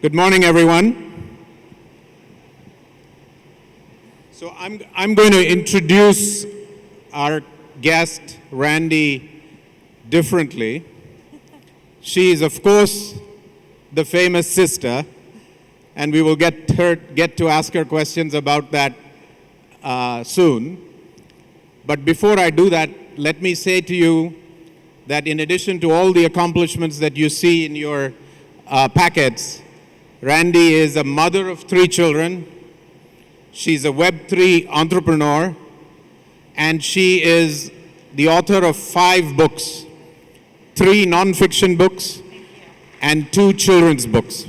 Good morning, everyone. So I'm going to introduce our guest, Randi, differently. She is, of course, the famous sister, and we will get to ask her questions about that soon. But before I do that, let me say to you that in addition to all the accomplishments that you see in your packets, Randi is a mother of 3 children. She's a Web3 entrepreneur, and she is the author of 5 books, 3 nonfiction books, and 2 children's books.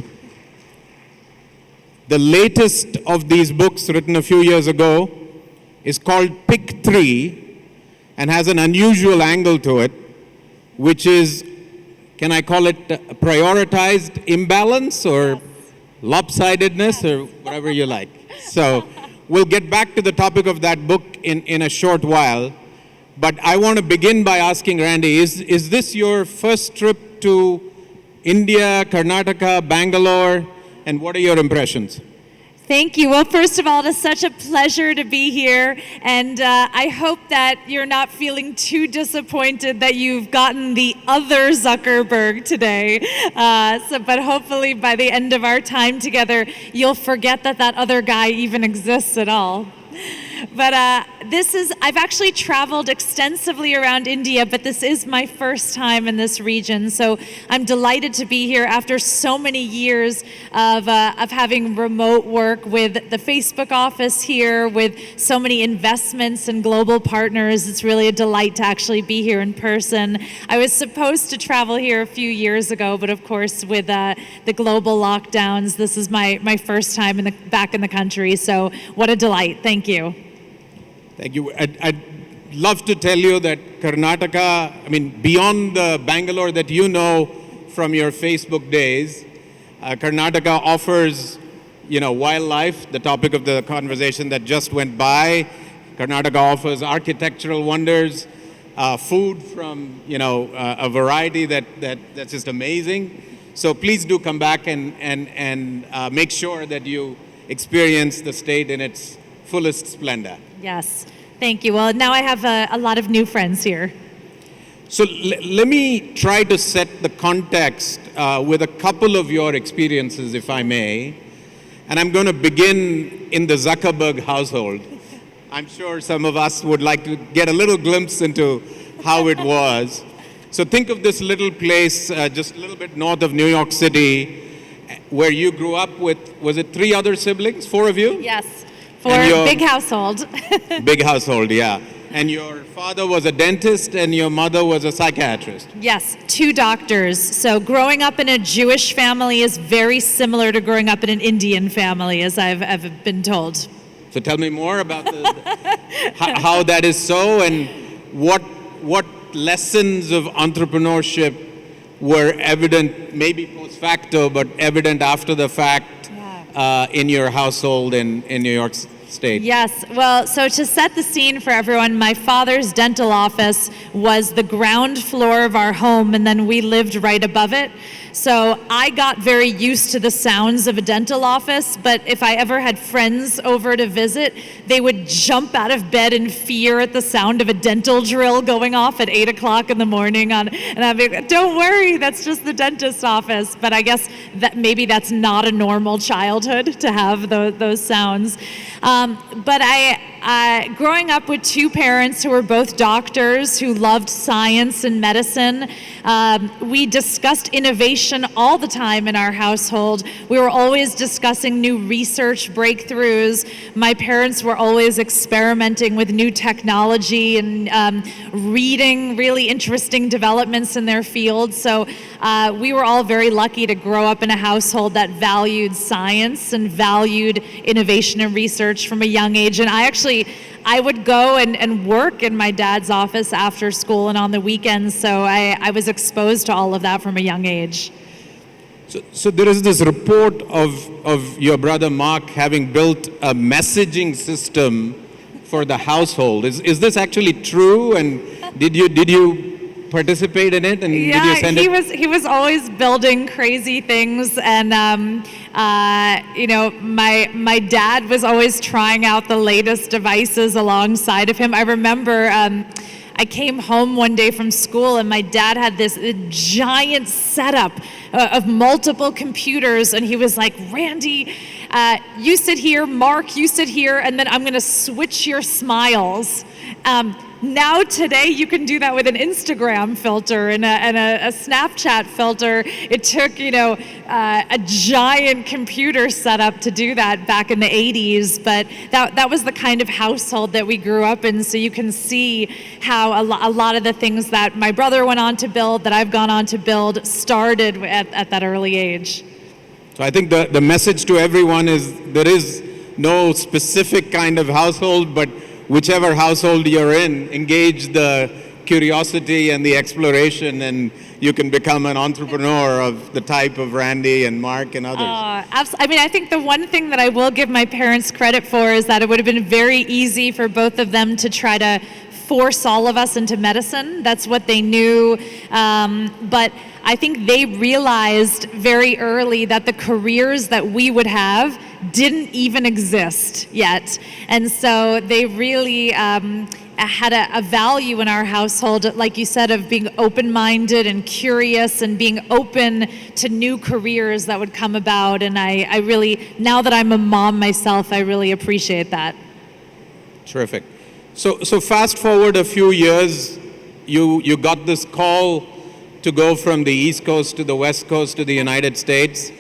The latest of these books, written a few years ago, is called Pick 3 and has an unusual angle to it, which is, can I call it prioritized imbalance or lopsidedness or whatever you like. So we'll get back to the topic of that book in a short while. But I want to begin by asking Randi, is this your first trip to India, Karnataka, Bangalore, and what are your impressions? Thank you. Well, first of all, it is such a pleasure to be here, and I hope that you're not feeling too disappointed that you've gotten the other Zuckerberg today. But hopefully by the end of our time together, you'll forget that other guy even exists at all. But I've actually traveled extensively around India, but this is my first time in this region. So I'm delighted to be here after so many years of having remote work with the Facebook office here, with so many investments and global partners. It's really a delight to actually be here in person. I was supposed to travel here a few years ago, but of course with the global lockdowns, this is my first time back in the country. So what a delight. Thank you. Thank you. I'd love to tell you that Karnataka, beyond the Bangalore that you know from your Facebook days, Karnataka offers, wildlife, the topic of the conversation that just went by. Karnataka offers architectural wonders, food from, a variety that's just amazing. So please do come back and make sure that you experience the state in its fullest splendor. Yes, thank you. Well, now I have a lot of new friends here. So let me try to set the context with a couple of your experiences, if I may. And I'm going to begin in the Zuckerberg household. I'm sure some of us would like to get a little glimpse into how it was. So think of this little place just a little bit north of New York City where you grew up with, was it 3 other siblings, 4 of you? Yes. Big household. Big household, yeah. And your father was a dentist and your mother was a psychiatrist. Yes, 2 doctors. So growing up in a Jewish family is very similar to growing up in an Indian family, as I've been told. So tell me more about how that is so, and what lessons of entrepreneurship were evident, maybe post facto, but evident after the fact in your household in New York State. Yes, well, so to set the scene for everyone, my father's dental office was the ground floor of our home, and then we lived right above it. So I got very used to the sounds of a dental office, but if I ever had friends over to visit, they would jump out of bed in fear at the sound of a dental drill going off at 8 o'clock in the morning. And I'd be like, don't worry, that's just the dentist's office. But I guess that maybe that's not a normal childhood to have those sounds. But growing up with 2 parents who were both doctors who loved science and medicine, we discussed innovation all the time in our household. We were always discussing new research breakthroughs. My parents were always experimenting with new technology and reading really interesting developments in their field. So we were all very lucky to grow up in a household that valued science and valued innovation and research from a young age. And I would go and work in my dad's office after school and on the weekends, so I was exposed to all of that from a young age. So there is this report of your brother Mark having built a messaging system for the household. Is this actually true? And did you participate in it? And did you send it? He was always building crazy things, and my dad was always trying out the latest devices alongside of him. I remember I came home one day from school, and my dad had this giant setup of multiple computers, and he was like, Randy, you sit here, Mark, you sit here, and then I'm going to switch your smiles. Now today you can do that with an Instagram filter and a Snapchat filter. It took a giant computer setup to do that back in the 80s, but that was the kind of household that we grew up in. So you can see how a lot of the things that my brother went on to build, that I've gone on to build, started at that early age. So I think the message to everyone is there is no specific kind of household, but whichever household you're in, engage the curiosity and the exploration, and you can become an entrepreneur of the type of Randy and Mark and others. I mean, I think the one thing that I will give my parents credit for is that it would have been very easy for both of them to try to force all of us into medicine. That's what they knew. But I think they realized very early that the careers that we would have didn't even exist yet. And so they really had a value in our household, like you said, of being open-minded and curious and being open to new careers that would come about. And I really, now that I'm a mom myself, I really appreciate that. Terrific. So fast forward a few years, you got this call to go from the East Coast to the West Coast to the United States.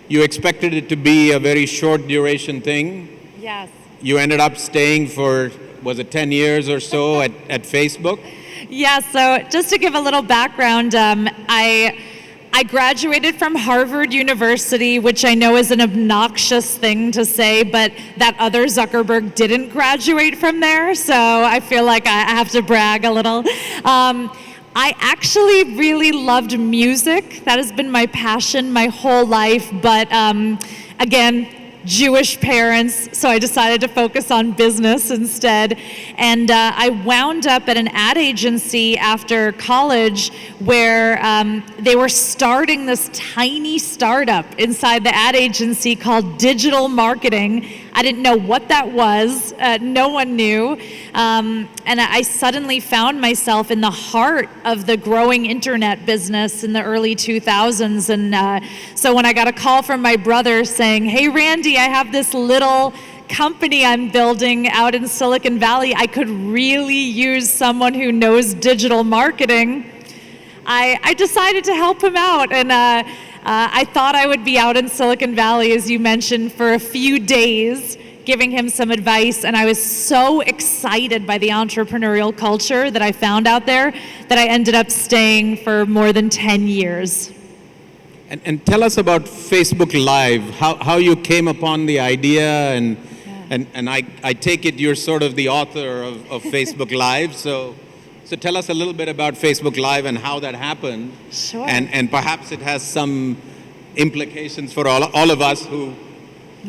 You expected it to be a very short duration thing. Yes. You ended up staying for, was it 10 years or so at Facebook? Yeah, so just to give a little background, I graduated from Harvard University, which I know is an obnoxious thing to say, but that other Zuckerberg didn't graduate from there, so I feel like I have to brag a little. I actually really loved music. That has been my passion my whole life, but again, Jewish parents, so I decided to focus on business instead. And I wound up at an ad agency after college where they were starting this tiny startup inside the ad agency called digital marketing. I didn't know what that was. No one knew. And I suddenly found myself in the heart of the growing internet business in the early 2000s. And so when I got a call from my brother saying, hey, Randy, I have this little company I'm building out in Silicon Valley. I could really use someone who knows digital marketing. I decided to help him out. And I thought I would be out in Silicon Valley, as you mentioned, for a few days, giving him some advice. And I was so excited by the entrepreneurial culture that I found out there that I ended up staying for more than 10 years. And tell us about Facebook Live, how you came upon the idea, and I take it you're sort of the author of Facebook Live, so tell us a little bit about Facebook Live and how that happened. Sure. And perhaps it has some implications for all of us who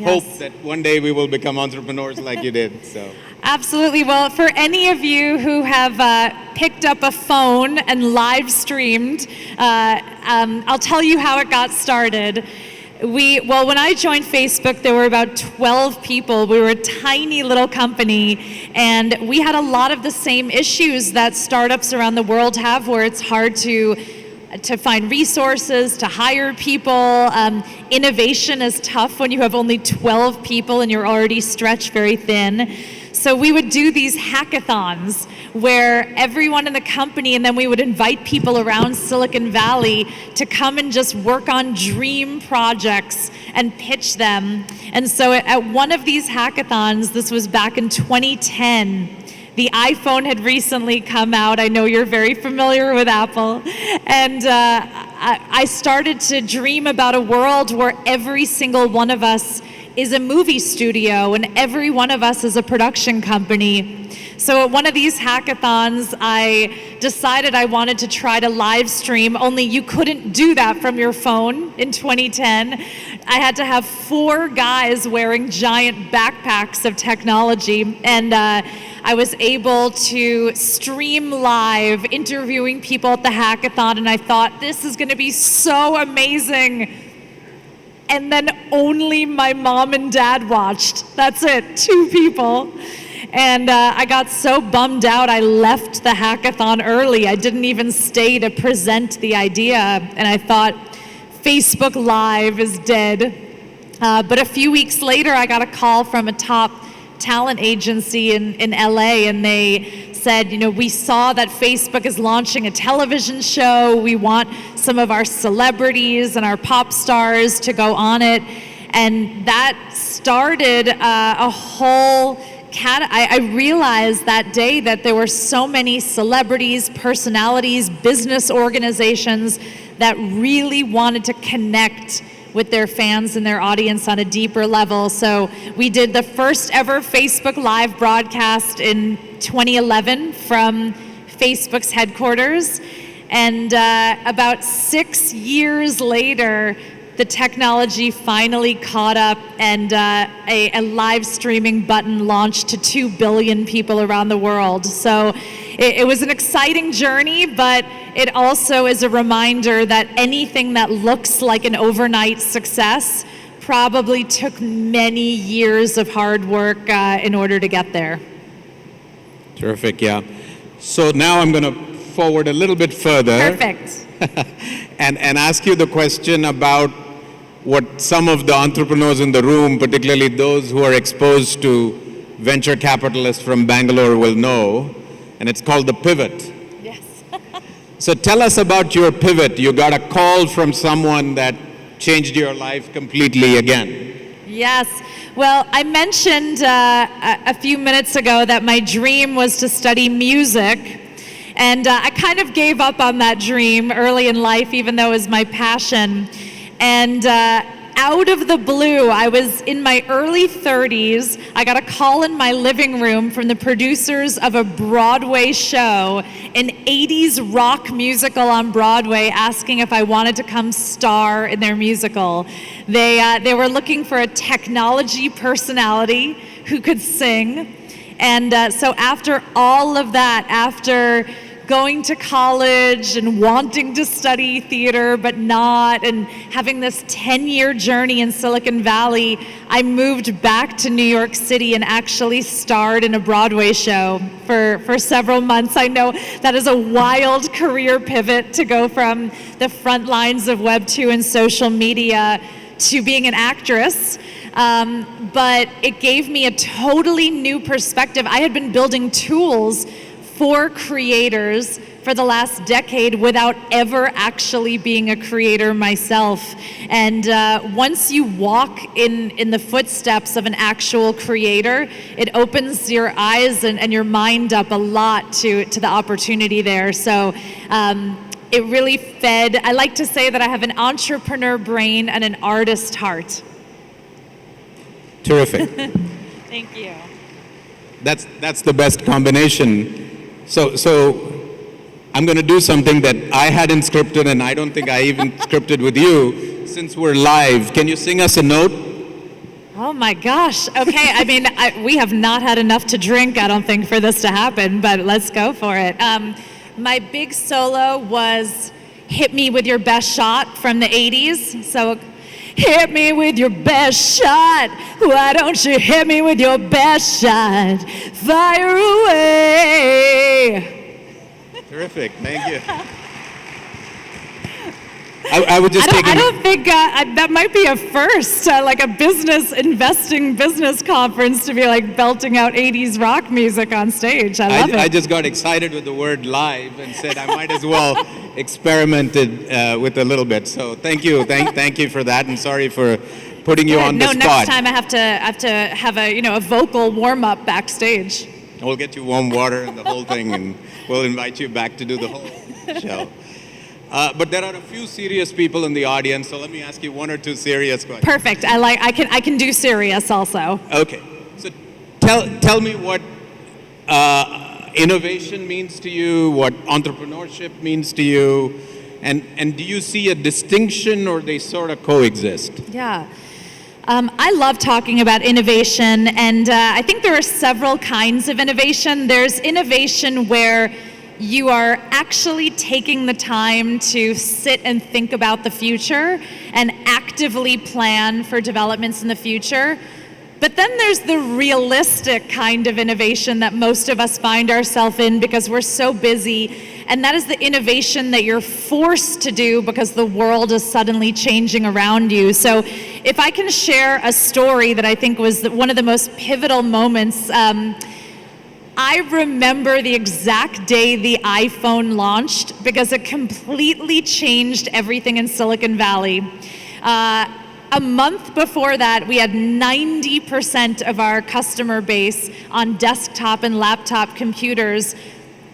hope that one day we will become entrepreneurs like you did. So. Absolutely. Well, for any of you who have picked up a phone and live streamed, I'll tell you how it got started. When I joined Facebook, there were about 12 people. We were a tiny little company, and we had a lot of the same issues that startups around the world have, where it's hard to find resources, to hire people. Innovation is tough when you have only 12 people and you're already stretched very thin. So we would do these hackathons where everyone in the company, and then we would invite people around Silicon Valley to come and just work on dream projects and pitch them. And so at one of these hackathons, this was back in 2010, the iPhone had recently come out. I know you're very familiar with Apple. And I started to dream about a world where every single one of us is a movie studio and every one of us is a production company. So at one of these hackathons, I decided I wanted to try to live stream, only you couldn't do that from your phone in 2010. I had to have 4 guys wearing giant backpacks of technology, and I was able to stream live, interviewing people at the hackathon, and I thought, this is going to be so amazing. And then only my mom and dad watched. That's it, 2 people. And I got so bummed out, I left the hackathon early. I didn't even stay to present the idea. And I thought, Facebook Live is dead. But a few weeks later, I got a call from a top talent agency in LA, and they said, we saw that Facebook is launching a television show. We want some of our celebrities and our pop stars to go on it. And that started a whole I realized that day that there were so many celebrities, personalities, business organizations that really wanted to connect with their fans and their audience on a deeper level. So we did the first ever Facebook Live broadcast in 2011 from Facebook's headquarters. And about 6 years later, the technology finally caught up, and a live streaming button launched to 2 billion people around the world. So it was an exciting journey, but it also is a reminder that anything that looks like an overnight success probably took many years of hard work in order to get there. Terrific, yeah. So now I'm going to forward a little bit further. Perfect. and ask you the question about what some of the entrepreneurs in the room, particularly those who are exposed to venture capitalists from Bangalore, will know, and it's called the pivot. Yes. So tell us about your pivot. You got a call from someone that changed your life completely again. Yes. Well, I mentioned a few minutes ago that my dream was to study music. And I kind of gave up on that dream early in life, even though it was my passion. And out of the blue, I was in my early 30s. I got a call in my living room from the producers of a Broadway show, an 80s rock musical on Broadway, asking if I wanted to come star in their musical. They were looking for a technology personality who could sing. And so after all of that, after going to college and wanting to study theater but not, and having this 10-year journey in Silicon Valley, I moved back to New York City and actually starred in a Broadway show for several months. I know that is a wild career pivot to go from the front lines of Web 2 and social media to being an actress. But it gave me a totally new perspective. I had been building tools for creators for the last decade without ever actually being a creator myself. And once you walk in the footsteps of an actual creator, it opens your eyes and your mind up a lot to the opportunity there. So it really fed. I like to say that I have an entrepreneur brain and an artist heart. Terrific. Thank you. That's the best combination. So I'm going to do something that I hadn't scripted, and I don't think I even scripted with you. Since we're live, can you sing us a note? Oh my gosh. Okay. I mean, we have not had enough to drink, I don't think, for this to happen, but let's go for it. My big solo was Hit Me With Your Best Shot from the 80s. So, hit me with your best shot. Why don't you hit me with your best shot? Fire away. Terrific. Thank you. I would just I don't think that might be a first, like a investing business conference, to be like belting out 80s rock music on stage. I love it. I just got excited with the word live and said I might as well experiment with a little bit. So thank you for that, and sorry for putting you on the spot. No, next time I have to have a vocal warm up backstage. We'll get you warm water and the whole thing, and we'll invite you back to do the whole show. But there are a few serious people in the audience, so let me ask you one or two serious questions. Perfect. I can do serious also. Okay. So tell me what innovation means to you, what entrepreneurship means to you, and do you see a distinction, or they sort of coexist? Yeah. I love talking about innovation, and I think there are several kinds of innovation. There's innovation where you are actually taking the time to sit and think about the future and actively plan for developments in the future. But then there's the realistic kind of innovation that most of us find ourselves in because we're so busy, and that is the innovation that you're forced to do because the world is suddenly changing around you. So if I can share a story that I think was one of the most pivotal moments, I remember the exact day the iPhone launched because it completely changed everything in Silicon Valley. A month before that, we had 90% of our customer base on desktop and laptop computers.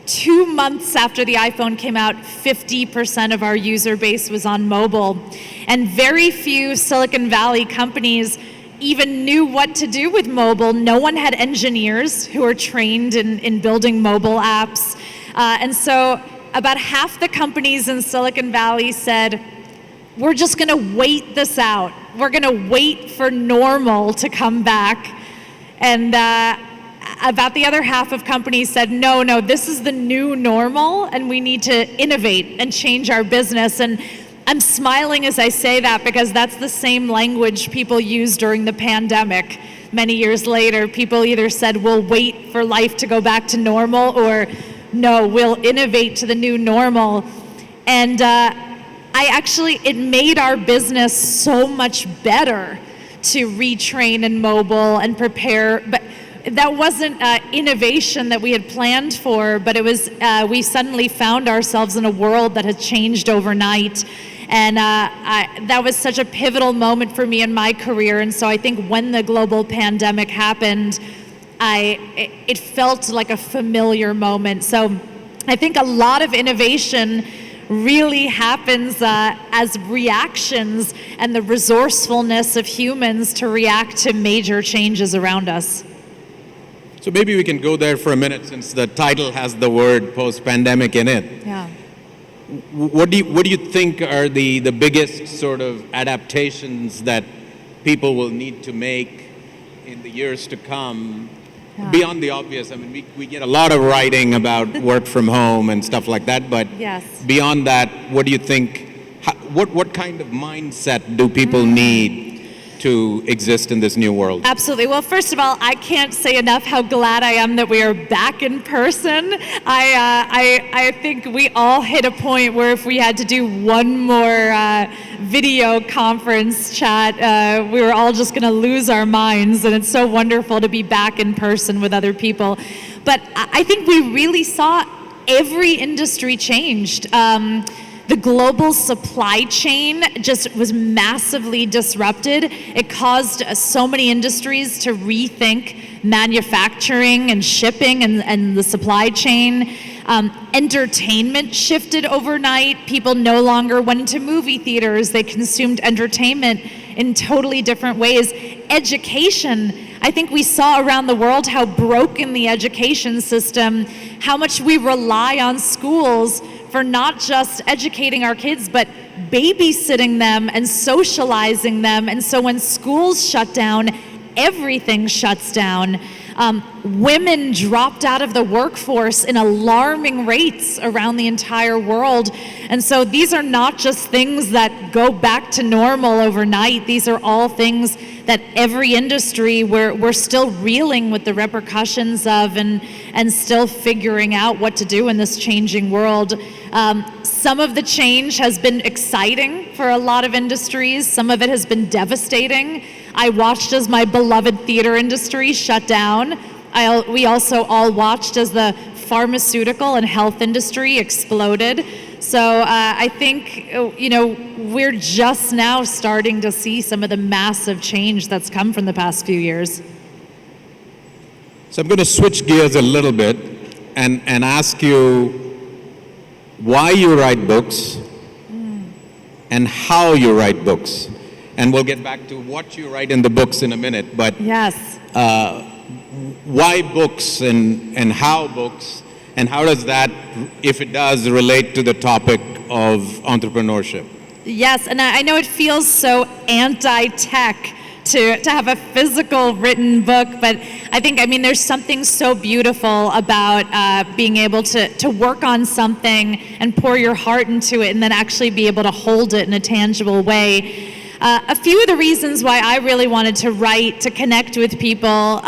2 months after the iPhone came out, 50% of our user base was on mobile. And very few Silicon Valley companies even knew what to do with mobile. No one had engineers who are trained in building mobile apps. And so about half the companies in Silicon Valley said, we're just going to wait this out. We're going to wait for normal to come back. And about the other half of companies said, no, this is the new normal, and we need to innovate and change our business. And I'm smiling as I say that because that's the same language people used during the pandemic. Many years later, people either said, we'll wait for life to go back to normal, or no, we'll innovate to the new normal. And it made our business so much better to retrain in mobile and prepare. But that wasn't innovation that we had planned for, but it was, we suddenly found ourselves in a world that had changed overnight. And that was such a pivotal moment for me in my career. And so I think when the global pandemic happened, it felt like a familiar moment. So I think a lot of innovation really happens as reactions and the resourcefulness of humans to react to major changes around us. So maybe we can go there for a minute since the title has the word post-pandemic in it. Yeah. What do you think are the biggest sort of adaptations that people will need to make in the years to come? Yeah. Beyond the obvious, I mean, we get a lot of writing about work from home and stuff like that, but yes. Beyond that, what do you think, what kind of mindset do people need to exist in this new world? Absolutely. Well, first of all, I can't say enough how glad I am that we are back in person. I think we all hit a point where if we had to do one more video conference chat, we were all just going to lose our minds, and it's so wonderful to be back in person with other people. But I think we really saw every industry changed. The global supply chain just was massively disrupted. It caused so many industries to rethink manufacturing and shipping and the supply chain. Entertainment shifted overnight. People no longer went to movie theaters. They consumed entertainment in totally different ways. Education, I think we saw around the world how broken the education system, how much we rely on schools for not just educating our kids, but babysitting them and socializing them. And so when schools shut down, everything shuts down. Women dropped out of the workforce in alarming rates around the entire world. And so these are not just things that go back to normal overnight. These are all things that every industry we're still reeling with the repercussions of and still figuring out what to do in this changing world. Some of the change has been exciting for a lot of industries. Some of it has been devastating. I watched as my beloved theater industry shut down. We also all watched as the pharmaceutical and health industry exploded. So I think, we're just now starting to see some of the massive change that's come from the past few years. So I'm going to switch gears a little bit and ask you why you write books and how you write books. And we'll get back to what you write in the books in a minute. But yes. Why books and how books, and how does that, if it does, relate to the topic of entrepreneurship? Yes, and I know it feels so anti-tech to have a physical written book, but I think, there's something so beautiful about being able to work on something and pour your heart into it and then actually be able to hold it in a tangible way. A few of the reasons why I really wanted to write, to connect with people,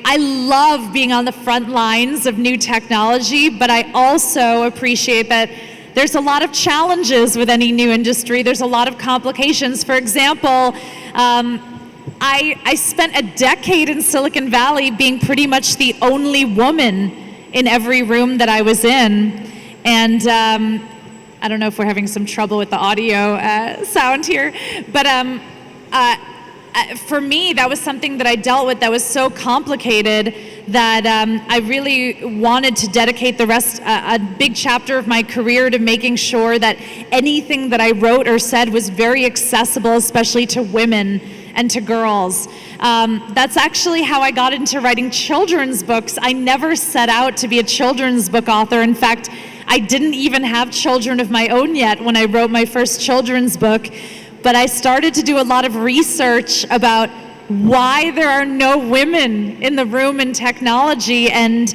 I love being on the front lines of new technology, but I also appreciate that there's a lot of challenges with any new industry. There's a lot of complications. For example, I spent a decade in Silicon Valley being pretty much the only woman in every room that I was in. And I don't know if we're having some trouble with the audio sound here, but for me, that was something that I dealt with that was so complicated that I really wanted to dedicate a big chapter of my career to making sure that anything that I wrote or said was very accessible, especially to women and to girls. That's actually how I got into writing children's books. I never set out to be a children's book author. In fact, I didn't even have children of my own yet when I wrote my first children's book. But I started to do a lot of research about why there are no women in the room in technology, and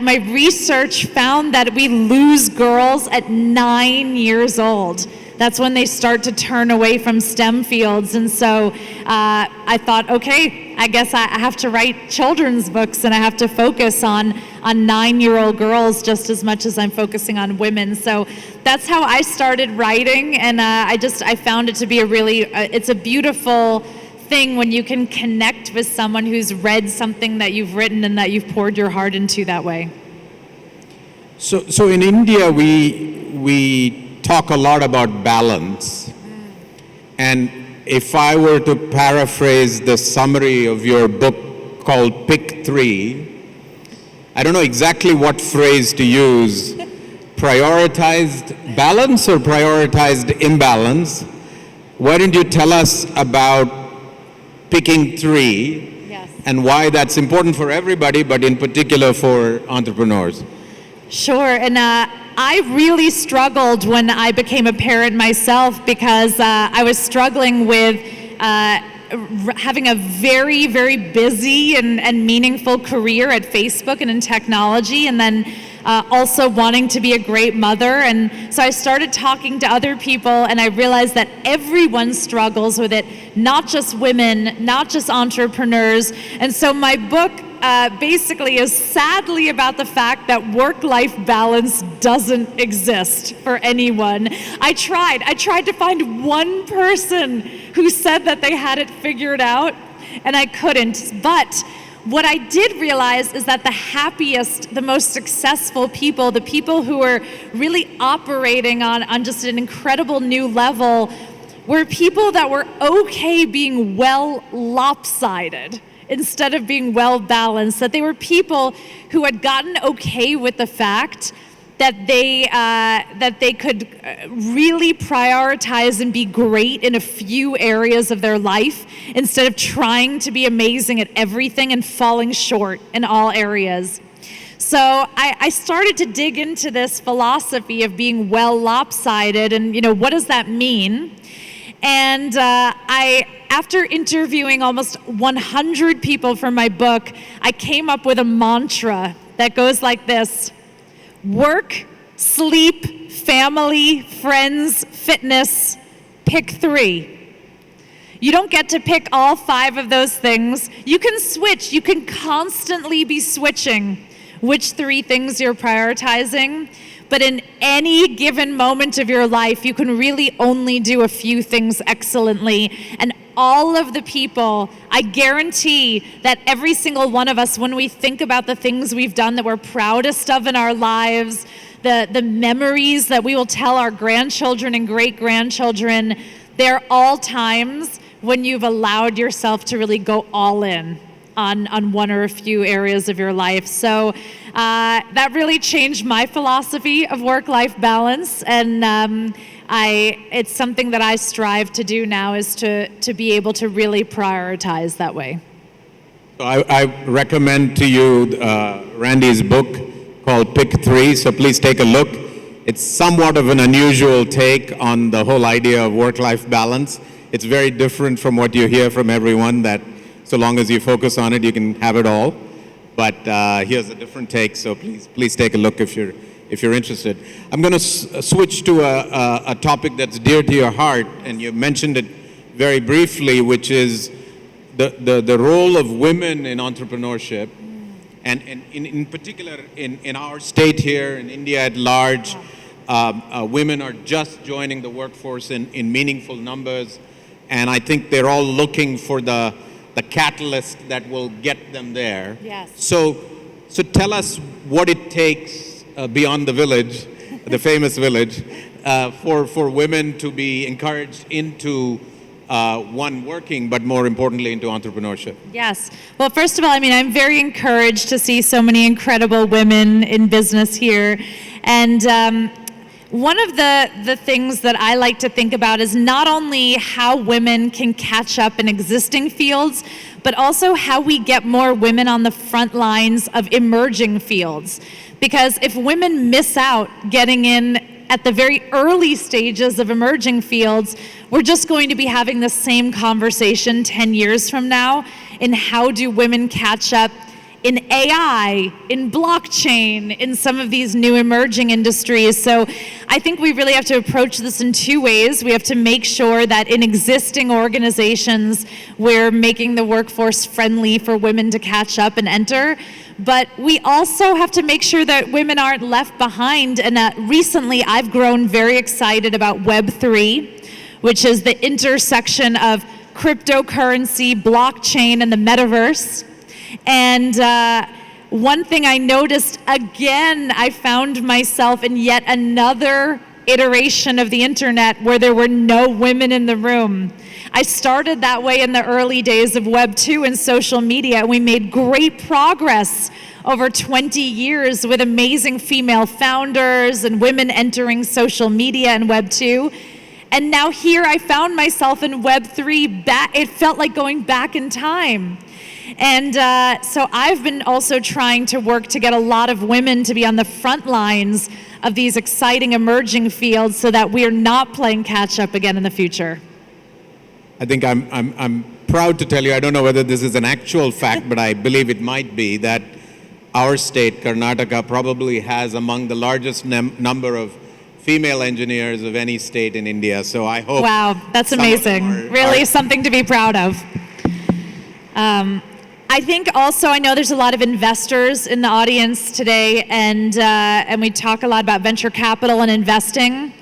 my research found that we lose girls at 9 years old. That's when they start to turn away from STEM fields, and so I thought, okay, I guess I have to write children's books, and I have to focus on 9-year-old girls just as much as I'm focusing on women. So that's how I started writing, and I found it to be it's a beautiful thing when you can connect with someone who's read something that you've written and that you've poured your heart into that way. So in India, we talk a lot about balance. And if I were to paraphrase the summary of your book called Pick 3, I don't know exactly what phrase to use. Prioritized balance or prioritized imbalance? Why don't you tell us about picking 3? Yes. And why that's important for everybody, but in particular for entrepreneurs? Sure, and I really struggled when I became a parent myself because I was struggling with having a very, very busy and meaningful career at Facebook and in technology, and then also wanting to be a great mother. And so I started talking to other people, and I realized that everyone struggles with it, not just women, not just entrepreneurs. And so my book basically is sadly about the fact that work-life balance doesn't exist for anyone. I tried to find one person who said that they had it figured out, and I couldn't. But what I did realize is that the happiest, the most successful people, the people who were really operating on just an incredible new level, were people that were okay being well lopsided instead of being well balanced, that they were people who had gotten okay with the fact that they could really prioritize and be great in a few areas of their life instead of trying to be amazing at everything and falling short in all areas. So I started to dig into this philosophy of being well lopsided and, what does that mean? And after interviewing almost 100 people for my book, I came up with a mantra that goes like this: work, sleep, family, friends, fitness, pick 3. You don't get to pick all 5 of those things. You can switch. You can constantly be switching which 3 things you're prioritizing. But in any given moment of your life, you can really only do a few things excellently. And all of the people, I guarantee that every single one of us, when we think about the things we've done that we're proudest of in our lives, the memories that we will tell our grandchildren and great-grandchildren, they're all times when you've allowed yourself to really go all in on one or a few areas of your life. So that really changed my philosophy of work-life balance, and it's something that I strive to do now, is to be able to really prioritize that way. I recommend to you Randi's book called Pick 3, so please take a look. It's somewhat of an unusual take on the whole idea of work-life balance, it's very different from what you hear from everyone, that so long as you focus on it, you can have it all. But here's a different take, so please take a look if you're interested. I'm going to switch to a topic that's dear to your heart, and you mentioned it very briefly, which is the role of women in entrepreneurship, and in particular in our state here, in India at large, women are just joining the workforce in meaningful numbers, and I think they're all looking for the catalyst that will get them there. Yes. So tell us what it takes beyond the village, the famous village, for women to be encouraged into working, but more importantly, into entrepreneurship. Yes. Well, first of all, I'm very encouraged to see so many incredible women in business here. And one of the things that I like to think about is not only how women can catch up in existing fields, but also how we get more women on the front lines of emerging fields. Because if women miss out getting in at the very early stages of emerging fields, we're just going to be having the same conversation 10 years from now in how do women catch up in AI, in blockchain, in some of these new emerging industries. So I think we really have to approach this in two ways. We have to make sure that in existing organizations, we're making the workforce friendly for women to catch up and enter. But we also have to make sure that women aren't left behind. And recently, I've grown very excited about Web3, which is the intersection of cryptocurrency, blockchain, and the metaverse. And one thing I noticed, again, I found myself in yet another iteration of the internet where there were no women in the room. I started that way in the early days of Web 2 and social media, and we made great progress over 20 years with amazing female founders and women entering social media and Web 2. And now here I found myself in Web 3, it felt like going back in time. And so I've been also trying to work to get a lot of women to be on the front lines of these exciting emerging fields so that we are not playing catch up again in the future. I think I'm proud to tell you, I don't know whether this is an actual fact, but I believe it might be, that our state, Karnataka, probably has among the largest number of female engineers of any state in India. So I hope. Wow, that's amazing. Really something to be proud of. I think also, I know there's a lot of investors in the audience today, and we talk a lot about venture capital and investing.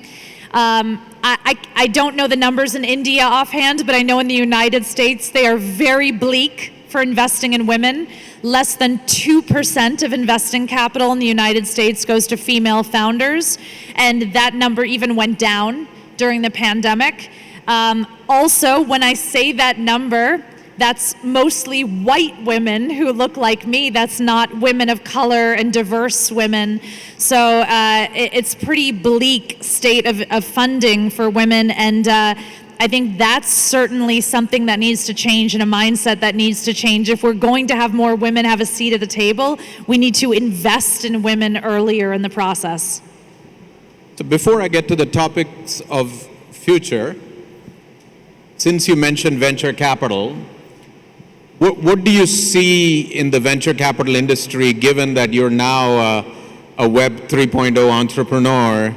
I don't know the numbers in India offhand, but I know in the United States they are very bleak for investing in women. Less than 2% of investing capital in the United States goes to female founders, and that number even went down during the pandemic. Also, when I say that number, that's mostly white women who look like me. That's not women of color and diverse women. So it's pretty bleak state of funding for women. And I think that's certainly something that needs to change, and a mindset that needs to change. If we're going to have more women have a seat at the table, we need to invest in women earlier in the process. So before I get to the topics of future, since you mentioned venture capital, what do you see in the venture capital industry, given that you're now a Web 3.0 entrepreneur?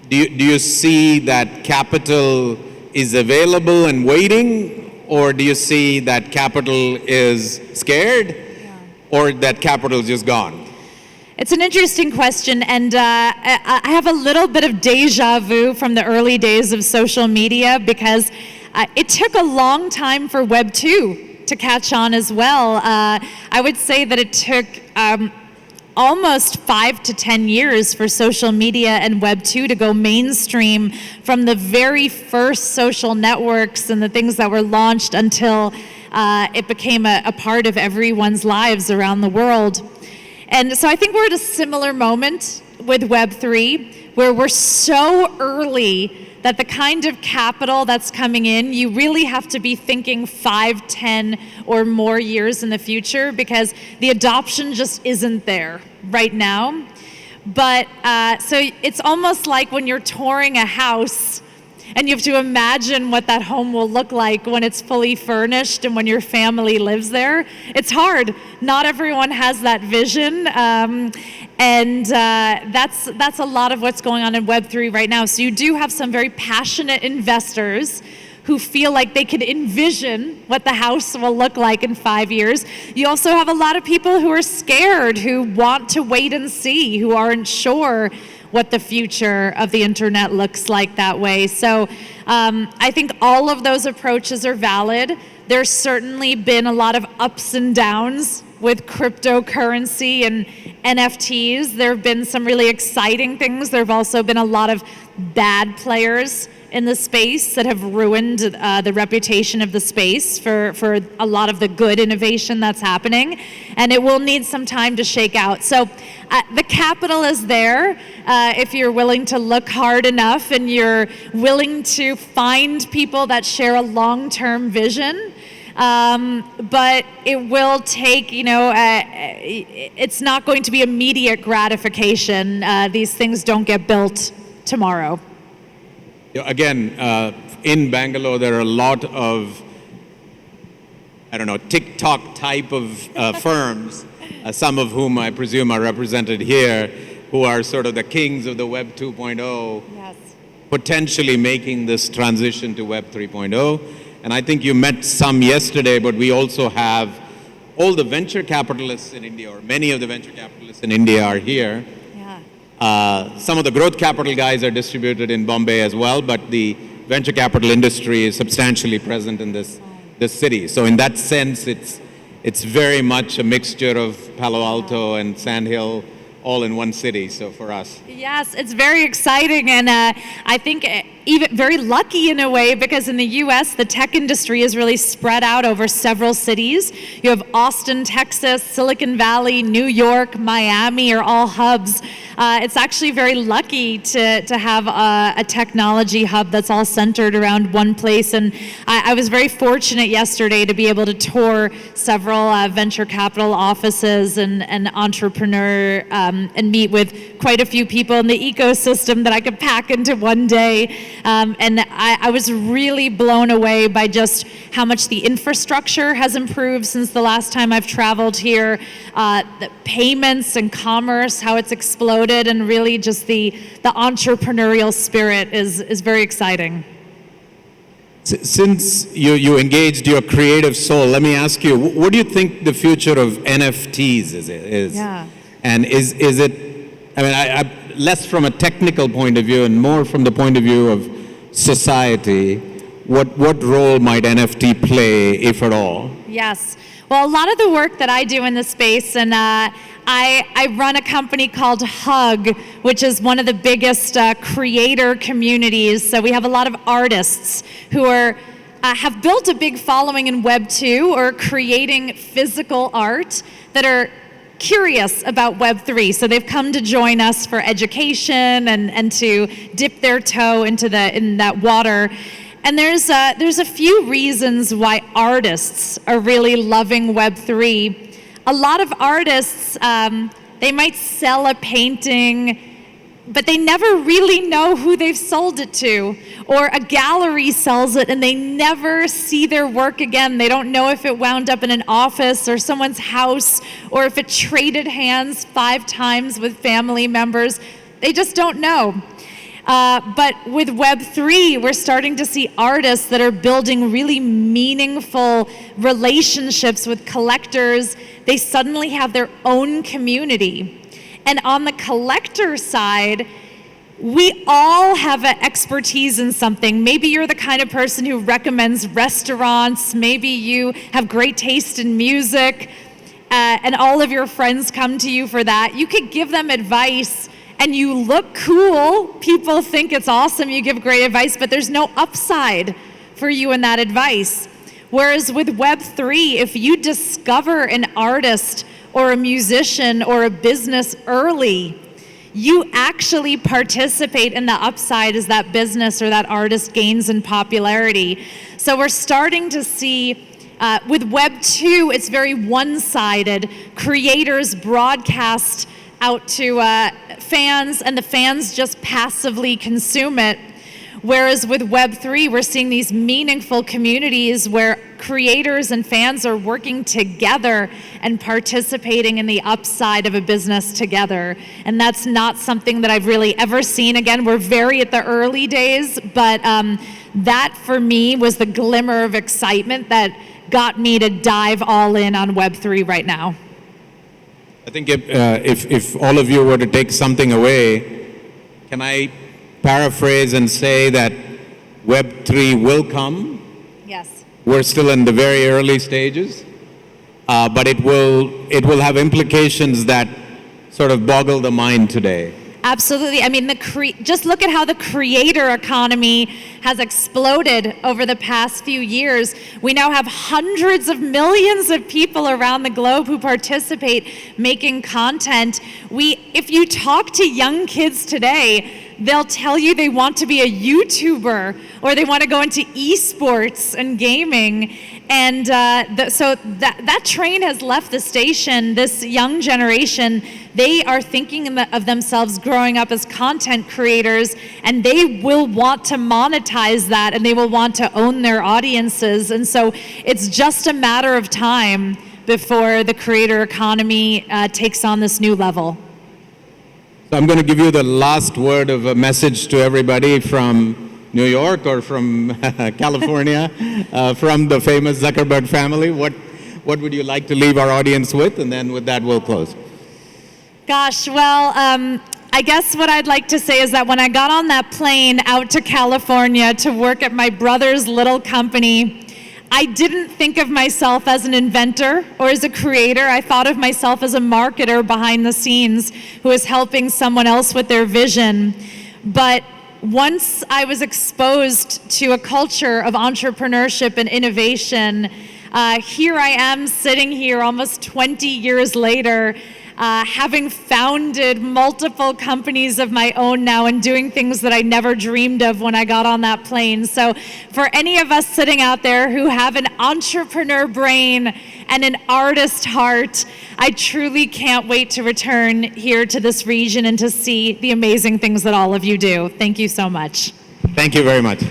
Do you see that capital is available and waiting, or do you see that capital is scared, or that capital is just gone? It's an interesting question, and I have a little bit of deja vu from the early days of social media, because it took a long time for Web 2 to catch on as well. I would say that it took almost 5 to 10 years for social media and Web 2 to go mainstream, from the very first social networks and the things that were launched until it became a part of everyone's lives around the world. And so I think we're at a similar moment with Web 3, where we're so early that the kind of capital that's coming in, you really have to be thinking 5, 10, or more years in the future, because the adoption just isn't there right now. But so it's almost like when you're touring a house and you have to imagine what that home will look like when it's fully furnished and when your family lives there. It's hard. Not everyone has that vision, that's a lot of what's going on in Web3 right now. So you do have some very passionate investors who feel like they could envision what the house will look like in 5 years. You also have a lot of people who are scared, who want to wait and see, who aren't sure what the future of the internet looks like that way. So I think all of those approaches are valid. There's certainly been a lot of ups and downs with cryptocurrency and NFTs. There have been some really exciting things. There have also been a lot of bad players in the space that have ruined the reputation of the space for a lot of the good innovation that's happening, and it will need some time to shake out. So the capital is there if you're willing to look hard enough and you're willing to find people that share a long-term vision. But it will take, it's not going to be immediate gratification. These things don't get built tomorrow. Again, in Bangalore, there are a lot of, TikTok type of firms, some of whom I presume are represented here, who are sort of the kings of the Web 2.0, yes, potentially making this transition to Web 3.0. And I think you met some yesterday, but we also have all the venture capitalists in India, or many of the venture capitalists in India are here. Some of the growth capital guys are distributed in Bombay as well, but the venture capital industry is substantially present in this city. So in that sense, it's very much a mixture of Palo Alto and Sand Hill all in one city, so for us. Yes, it's very exciting, and I think even very lucky in a way, because in the US, the tech industry is really spread out over several cities. You have Austin, Texas, Silicon Valley, New York, Miami are all hubs. It's actually very lucky to have a technology hub that's all centered around one place, and I was very fortunate yesterday to be able to tour several venture capital offices and entrepreneur and meet with quite a few people in the ecosystem that I could pack into one day. And I was really blown away by just how much the infrastructure has improved since the last time I've traveled here, the payments and commerce, how it's exploded, and really just the entrepreneurial spirit is very exciting. Since you engaged your creative soul, let me ask you, what do you think the future of NFTs is? Yeah. And is it, I less from a technical point of view and more from the point of view of society, what role might NFT play, if at all? Yes. Well, a lot of the work that I do in this space, and I run a company called Hug, which is one of the biggest creator communities. So we have a lot of artists who are have built a big following in Web 2 or creating physical art that are curious about Web 3. So they've come to join us for education and to dip their toe in that water. And there's a few reasons why artists are really loving Web 3. A lot of artists, they might sell a painting, but they never really know who they've sold it to. Or a gallery sells it and they never see their work again. They don't know if it wound up in an office or someone's house, or if it traded hands 5 times with family members. They just don't know. But with Web3, we're starting to see artists that are building really meaningful relationships with collectors. They suddenly have their own community. And on the collector side, we all have an expertise in something. Maybe you're the kind of person who recommends restaurants. Maybe you have great taste in music, and all of your friends come to you for that. You could give them advice, and you look cool. People think it's awesome. You give great advice, but there's no upside for you in that advice. Whereas with Web3, if you discover an artist or a musician or a business early, you actually participate in the upside as that business or that artist gains in popularity. So we're starting to see, with Web 2, it's very one-sided. Creators broadcast out to fans, and the fans just passively consume it. Whereas with Web3, we're seeing these meaningful communities where creators and fans are working together and participating in the upside of a business together. And that's not something that I've really ever seen. Again, we're very at the early days, but that for me was the glimmer of excitement that got me to dive all in on Web3 right now. I think if all of you were to take something away, can I paraphrase and say that Web3 will come? Yes. We're still in the very early stages, but it will have implications that sort of boggle the mind today. Absolutely. I mean, just look at how the creator economy has exploded over the past few years. We now have hundreds of millions of people around the globe who participate making content. If you talk to young kids today, they'll tell you they want to be a YouTuber or they want to go into esports and gaming. And so that train has left the station. This young generation, they are thinking of themselves growing up as content creators, and they will want to monetize that, and they will want to own their audiences. And so it's just a matter of time before the creator economy takes on this new level. So I'm going to give you the last word of a message to everybody from New York or from California, from the famous Zuckerberg family. What would you like to leave our audience with? And then with that, we'll close. Gosh, well, I guess what I'd like to say is that when I got on that plane out to California to work at my brother's little company, I didn't think of myself as an inventor or as a creator. I thought of myself as a marketer behind the scenes who is helping someone else with their vision. But once I was exposed to a culture of entrepreneurship and innovation, here I am sitting here almost 20 years later, having founded multiple companies of my own now and doing things that I never dreamed of when I got on that plane. So for any of us sitting out there who have an entrepreneur brain and an artist heart, I truly can't wait to return here to this region and to see the amazing things that all of you do. Thank you so much. Thank you very much.